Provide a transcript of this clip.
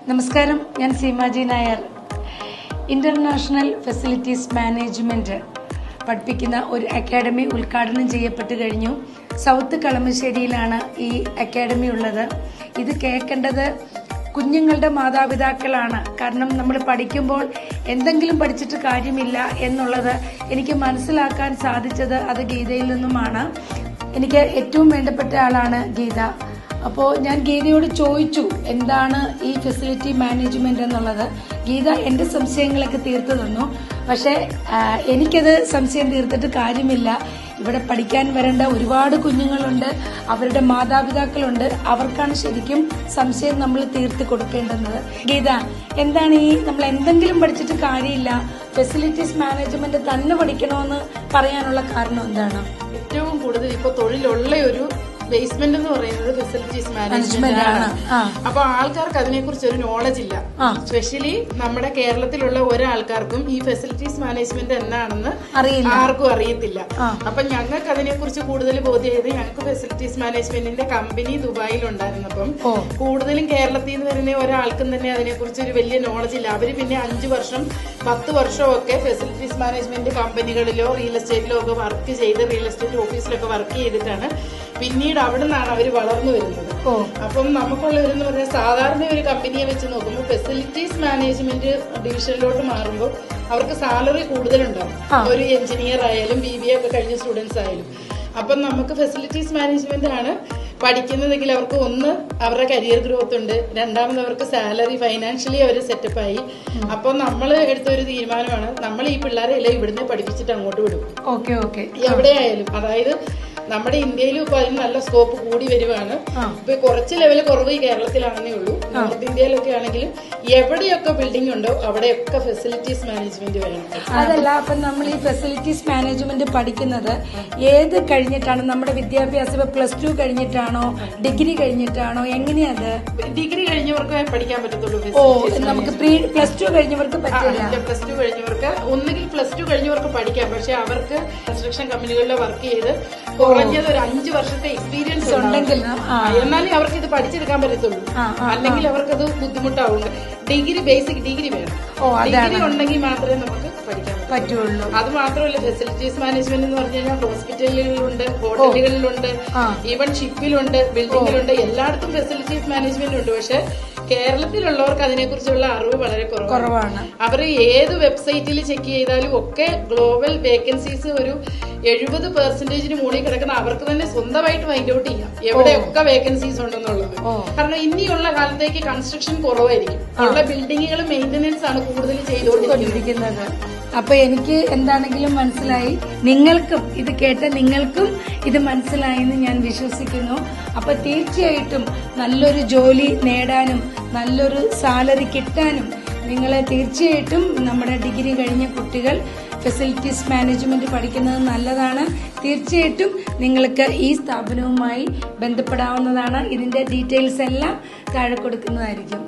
നമസ്കാരം, ഞാൻ Seema G Nair. International facilities management പഠിപ്പിക്കുന്ന ഒരു അക്കാഡമി ഉദ്ഘാടനം ചെയ്യപ്പെട്ടു കഴിഞ്ഞു. സൗത്ത് കളമശ്ശേരിയിലാണ് ഈ അക്കാഡമി ഉള്ളത്. ഇത് കേൾക്കേണ്ടത് കുഞ്ഞുങ്ങളുടെ മാതാപിതാക്കളാണ്. കാരണം നമ്മൾ പഠിക്കുമ്പോൾ എന്തെങ്കിലും പഠിച്ചിട്ട് കാര്യമില്ല എന്നുള്ളത് എനിക്ക് മനസ്സിലാക്കാൻ സാധിച്ചത് അത് ഗീതയിൽ നിന്നുമാണ്. എനിക്ക് ഏറ്റവും വേണ്ടപ്പെട്ട ആളാണ് ഗീത. അപ്പോൾ ഞാൻ ഗീതയോട് ചോദിച്ചു എന്താണ് ഈ ഫെസിലിറ്റി മാനേജ്മെന്റ് എന്നുള്ളത്. ഗീത എന്റെ സംശയങ്ങളൊക്കെ തീർത്തു തന്നു. പക്ഷെ എനിക്കത് സംശയം തീർത്തിട്ട് കാര്യമില്ല. ഇവിടെ പഠിക്കാൻ വരേണ്ട ഒരുപാട് കുഞ്ഞുങ്ങളുണ്ട്, അവരുടെ മാതാപിതാക്കളുണ്ട്. അവർക്കാണ് ശരിക്കും സംശയം നമ്മൾ തീർത്ത് കൊടുക്കേണ്ടുന്നത്. ഗീത, എന്താണ് ഈ നമ്മൾ എന്തെങ്കിലും പഠിച്ചിട്ട് കാര്യമില്ല, ഫെസിലിറ്റീസ് മാനേജ്മെന്റ് തന്നെ പഠിക്കണമെന്ന് പറയാനുള്ള കാരണം എന്താണ്? ഏറ്റവും കൂടുതൽ ഇപ്പൊ തൊഴിലുള്ള ഒരു ബേസ്മെന്റ് എന്ന് പറയുന്നത് ഫെസിലിറ്റീസ് മാനേജ്മെന്റ് ആണ്. അപ്പൊ ആൾക്കാർക്ക് അതിനെക്കുറിച്ച് ഒരു നോളജ് ഇല്ല. സ്പെഷ്യലി നമ്മുടെ കേരളത്തിലുള്ള ഒരാൾക്കാർക്കും ഈ ഫെസിലിറ്റീസ് മാനേജ്മെന്റ് എന്താണെന്ന് ആർക്കും അറിയത്തില്ല. അപ്പൊ ഞങ്ങൾക്ക് അതിനെക്കുറിച്ച് കൂടുതൽ ബോധ്യമായത് ഞങ്ങൾക്ക് ഫെസിലിറ്റീസ് മാനേജ്മെന്റിന്റെ കമ്പനി ദുബായിൽ ഉണ്ടായിരുന്നപ്പം കൂടുതലും കേരളത്തിൽ നിന്ന് വരുന്ന ഒരാൾക്കും തന്നെ അതിനെക്കുറിച്ച് ഒരു വലിയ നോളജ് ഇല്ല. അവര് പിന്നെ 5 വർഷം 10 വർഷമോ ഒക്കെ ഫെസിലിറ്റീസ് മാനേജ്മെന്റ് കമ്പനികളിലോ റിയൽ എസ്റ്റേറ്റിലോ ഒക്കെ വർക്ക് ചെയ്ത് റിയൽ എസ്റ്റേറ്റ് ഓഫീസിലൊക്കെ വർക്ക് ചെയ്തിട്ടാണ് പിന്നീട് അവിടെ നിന്നാണ് അവർ വളർന്നു വരുന്നത്. അപ്പം നമുക്കുള്ളവരെന്ന് പറഞ്ഞാൽ സാധാരണ ഒരു കമ്പനിയെ വെച്ച് നോക്കുമ്പോൾ ഫെസിലിറ്റീസ് മാനേജ്മെന്റ് ഡിവിഷനിലോട്ട് മാറുമ്പോൾ അവർക്ക് സാലറി കൂടുതലുണ്ടാവും. ഒരു എഞ്ചിനീയർ ആയാലും BBA ഒക്കെ കഴിഞ്ഞ സ്റ്റുഡൻസ് ആയാലും. അപ്പം നമുക്ക് ഫെസിലിറ്റീസ് മാനേജ്മെന്റ് ആണ് പഠിക്കുന്നതെങ്കിൽ അവർക്ക് ഒന്ന് അവരുടെ കരിയർ ഗ്രോത്ത് ഉണ്ട്, രണ്ടാമത് അവർക്ക് സാലറി ഫൈനാൻഷ്യലി അവർ സെറ്റപ്പ് ആയി. അപ്പോൾ നമ്മൾ എടുത്തൊരു തീരുമാനമാണ് നമ്മൾ ഈ പിള്ളേരെ എല്ലാം ഇവിടുന്ന് പഠിപ്പിച്ചിട്ട് അങ്ങോട്ട് വിടും. എവിടെയായാലും, അതായത് നമ്മുടെ ഇന്ത്യയിലും ഇപ്പൊ അതിന് നല്ല സ്കോപ്പ് കൂടി വരുവാണ്. ഇപ്പൊ കുറച്ച് ലെവല് കുറവ് ഈ കേരളത്തിലാണെന്നേ ഉള്ളൂ. നോർത്ത് ഇന്ത്യയിലൊക്കെ ആണെങ്കിലും എവിടെയൊക്കെ ബിൽഡിംഗ് ഉണ്ടോ അവിടെയൊക്കെ ഫെസിലിറ്റീസ് മാനേജ്മെന്റ് വേണം. അതല്ല, അപ്പൊ നമ്മൾ ഈ ഫെസിലിറ്റീസ് മാനേജ്മെന്റ് പഠിക്കുന്നത് ഏത് കഴിഞ്ഞിട്ടാണ്? നമ്മുടെ വിദ്യാഭ്യാസം +2 കഴിഞ്ഞിട്ടാണോ, ഡിഗ്രി കഴിഞ്ഞിട്ടാണോ, എങ്ങനെയത്? ഡിഗ്രി കഴിഞ്ഞവർക്ക് പഠിക്കാൻ പറ്റത്തുള്ളൂ. നമുക്ക് +2 കഴിഞ്ഞവർക്ക് പറ്റില്ല. +2 കഴിഞ്ഞവർക്ക് ഒന്നുകിൽ +2 കഴിഞ്ഞവർക്ക് പഠിക്കാം. പക്ഷെ അവർക്ക് കൺസ്ട്രക്ഷൻ കമ്പനികളിൽ വർക്ക് ചെയ്ത് കുറഞ്ഞത് ഒരു 5 വർഷത്തെ എക്സ്പീരിയൻസ് ഉണ്ടെങ്കിൽ എന്നാലേ അവർക്ക് ഇത് പഠിച്ചെടുക്കാൻ പറ്റത്തുള്ളൂ. അല്ലെങ്കിൽ അവർക്കത് ബുദ്ധിമുട്ടാവും. ഡിഗ്രി, ബേസിക് ഡിഗ്രി വേണം. ഡിഗ്രി ഉണ്ടെങ്കിൽ മാത്രമേ നമുക്ക് പഠിക്കാൻ പറ്റുള്ളൂ. അത് മാത്രമല്ല, ഫെസിലിറ്റീസ് മാനേജ്മെന്റ് എന്ന് പറഞ്ഞു കഴിഞ്ഞാൽ ഹോസ്പിറ്റലുകളിലുണ്ട്, ഹോട്ടലുകളിലുണ്ട്, ഈവൻ ഷിപ്പിലുണ്ട്, ബിൽഡിങ്ങിലുണ്ട്, എല്ലായിടത്തും ഫെസിലിറ്റീസ് മാനേജ്മെന്റ് ഉണ്ട്. പക്ഷെ കേരളത്തിലുള്ളവർക്ക് അതിനെക്കുറിച്ചുള്ള അറിവ് വളരെ കുറവാണ്. അവർ ഏത് വെബ്സൈറ്റിൽ ചെക്ക് ചെയ്താലും ഒക്കെ ഗ്ലോബൽ വേക്കൻസീസ് ഒരു 70% മുകളിൽ കിടക്കുന്ന അവർക്ക് തന്നെ സ്വന്തമായിട്ട് ഫൈൻഡ് ഔട്ട് ചെയ്യാം എവിടെയൊക്കെ വേക്കൻസീസ് ഉണ്ടെന്നുള്ളത്. കാരണം ഇനിയുള്ള കാലത്തേക്ക് കൺസ്ട്രക്ഷൻ കുറവായിരിക്കും. ഉള്ള ബിൽഡിങ്ങുകൾ മെയിന്റനൻസ് ആണ് കൂടുതൽ ചെയ്തുകൊണ്ടിരിക്കുന്നത്. അപ്പൊ എനിക്ക് എന്താണെങ്കിലും മനസ്സിലായി, നിങ്ങൾക്കും ഇത് കേട്ട നിങ്ങൾക്കും ഇത് മനസ്സിലായെന്ന് ഞാൻ വിശ്വസിക്കുന്നു. അപ്പൊ തീർച്ചയായിട്ടും നല്ലൊരു ജോലി നേടാനും നല്ലൊരു സാലറി കിട്ടാനും നിങ്ങളെ തീർച്ചയായിട്ടും നമ്മുടെ ഡിഗ്രി കഴിഞ്ഞ കുട്ടികൾ ഫെസിലിറ്റീസ് മാനേജ്മെന്റ് പഠിക്കുന്നത് നല്ലതാണ്. തീർച്ചയായിട്ടും നിങ്ങൾക്ക് ഈ സ്ഥാപനവുമായി ബന്ധപ്പെടാവുന്നതാണ്. ഇതിന്റെ ഡീറ്റെയിൽസ് എല്ലാം താഴെ കൊടുക്കുന്നതായിരിക്കും.